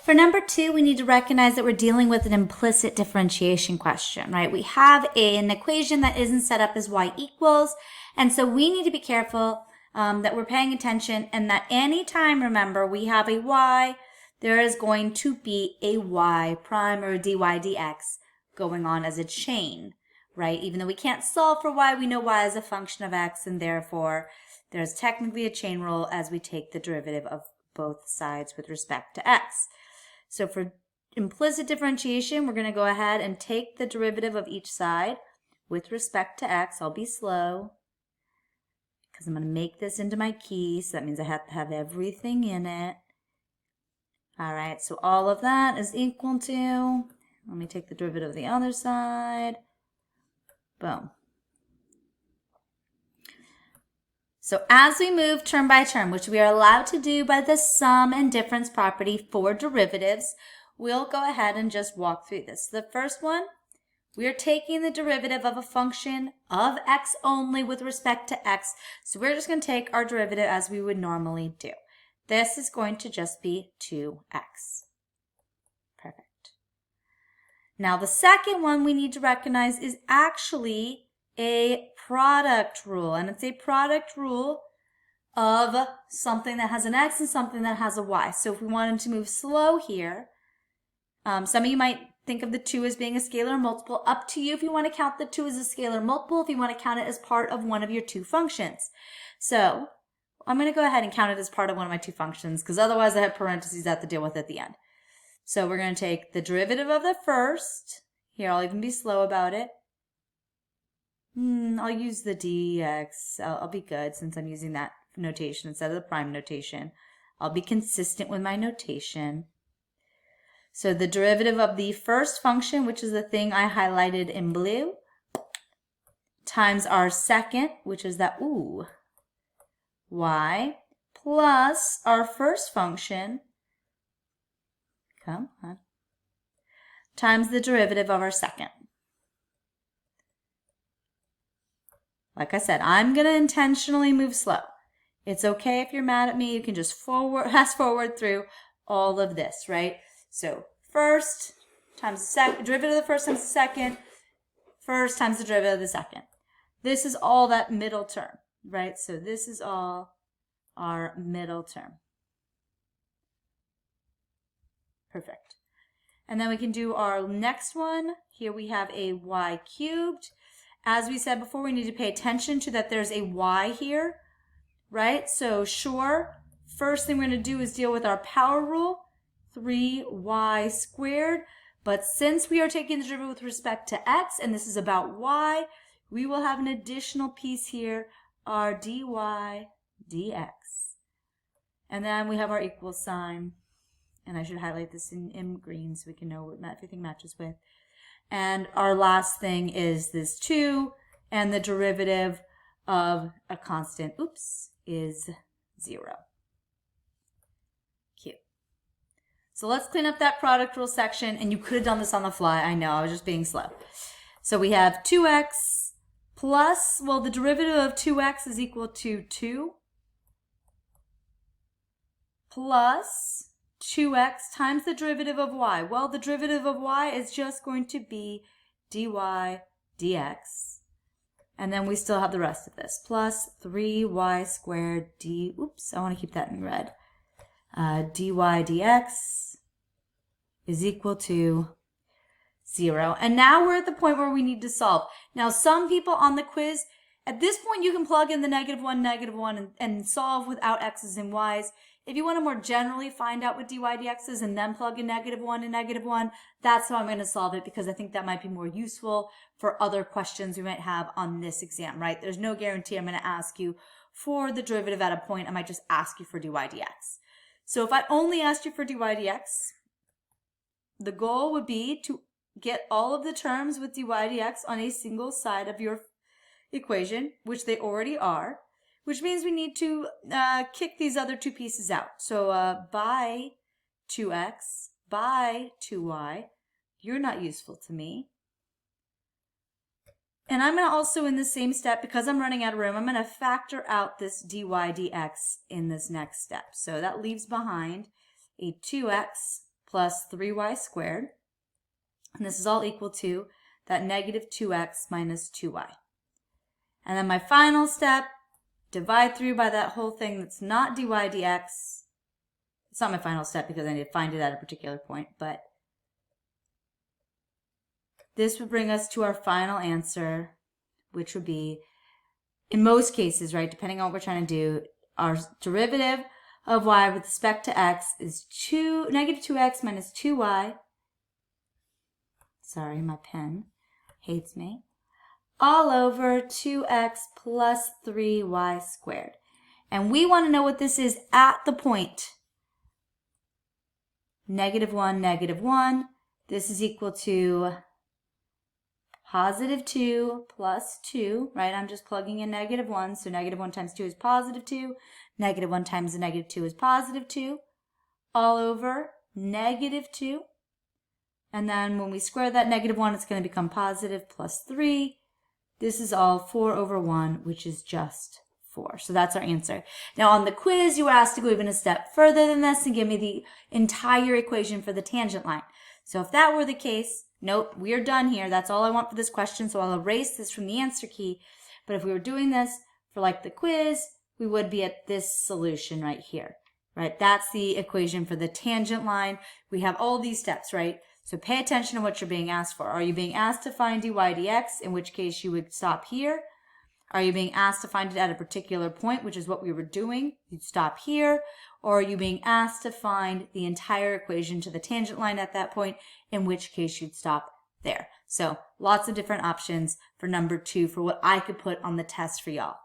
For number 2, we need to recognize that we're dealing with an implicit differentiation question, right? We have an equation that isn't set up as y equals, and so we need to be careful that we're paying attention and that anytime, remember, we have a y, there is going to be a y prime or a dy dx going on as a chain, right? Even though we can't solve for y, we know y is a function of x, and therefore there's technically a chain rule as we take the derivative of both sides with respect to x. So for implicit differentiation, we're going to go ahead and take the derivative of each side with respect to x. I'll be slow because I'm going to make this into my key, so that means I have to have everything in it. All right, so all of that is equal to, let me take the derivative of the other side. Boom. So as we move term by term, which we are allowed to do by the sum and difference property for derivatives, we'll go ahead and just walk through this. The first one, we are taking the derivative of a function of x only with respect to x. So we're just going to take our derivative as we would normally do. This is going to just be 2x. Perfect. Now the second one we need to recognize is actually a product rule, and it's a product rule of something that has an x and something that has a y. So if we wanted to move slow here, some of you might think of the 2 as being a scalar multiple. Up to you if you want to count the 2 as a scalar multiple, if you want to count it as part of one of your 2 functions. So I'm going to go ahead and count it as part of one of my 2 functions, because otherwise I have parentheses I have to deal with at the end. So we're going to take the derivative of the first. Here, I'll even be slow about it. I'll use the dx. I'll be good since I'm using that notation instead of the prime notation. I'll be consistent with my notation. So the derivative of the first function, which is the thing I highlighted in blue, times our second, which is that y, plus our first function, come on, times the derivative of our second. Like I said, I'm going to intentionally move slow. It's okay if you're mad at me. You can just fast forward through all of this, right? So first times the second, derivative of the first times the second, first times the derivative of the second. This is all that middle term, right? So this is all our middle term. Perfect. And then we can do our next one. Here we have a y cubed. As we said before, we need to pay attention to that there's a y here, right? So sure, first thing we're going to do is deal with our power rule, 3y squared. But since we are taking the derivative with respect to x, and this is about y, we will have an additional piece here, our dy dx. And then we have our equal sign. And I should highlight this in green so we can know what everything matches with. And our last thing is this 2, and the derivative of a constant, is 0. Cute. So let's clean up that product rule section, and you could have done this on the fly. I know, I was just being slow. So we have 2x plus, well, the derivative of 2x is equal to 2 plus 2x times the derivative of y. Well, the derivative of y is just going to be dy dx. And then we still have the rest of this. Plus 3y squared I want to keep that in red. Dy dx is equal to 0. And now we're at the point where we need to solve. Now, some people on the quiz, at this point you can plug in the -1, and solve without x's and y's. If you want to more generally find out what dy dx is and then plug in -1 and -1, that's how I'm going to solve it, because I think that might be more useful for other questions we might have on this exam, right? There's no guarantee I'm going to ask you for the derivative at a point. I might just ask you for dy dx. So if I only asked you for dy dx, the goal would be to get all of the terms with dy dx on a single side of your equation, which they already are, which means we need to kick these other 2 pieces out. So by 2x, by 2y, you're not useful to me. And I'm going to also, in the same step, because I'm running out of room, I'm going to factor out this dy dx in this next step. So that leaves behind a 2x plus 3y squared. And this is all equal to that negative 2x minus 2y. And then my final step, divide through by that whole thing that's not dy dx. It's not my final step because I need to find it at a particular point, but this would bring us to our final answer, which would be, in most cases, right, depending on what we're trying to do, our derivative of y with respect to x is negative 2x minus 2y. Sorry, my pen hates me. All over 2x plus 3y squared. And we want to know what this is at the point negative 1, negative 1. This is equal to positive 2 plus 2, right? I'm just plugging in negative 1, so negative 1 times 2 is positive 2. Negative 1 times the negative 2 is positive 2. All over negative 2. And then when we square that negative 1, it's going to become positive plus 3. This is all 4 over 1, which is just 4. So that's our answer. Now on the quiz, you were asked to go even a step further than this and give me the entire equation for the tangent line. So if that were the case, nope, we're done here. That's all I want for this question, so I'll erase this from the answer key. But if we were doing this for like the quiz, we would be at this solution right here, right? That's the equation for the tangent line. We have all these steps, right? So pay attention to what you're being asked for. Are you being asked to find dy dx, in which case you would stop here? Are you being asked to find it at a particular point, which is what we were doing? You'd stop here. Or are you being asked to find the entire equation to the tangent line at that point, in which case you'd stop there? So lots of different options for number 2 for what I could put on the test for y'all.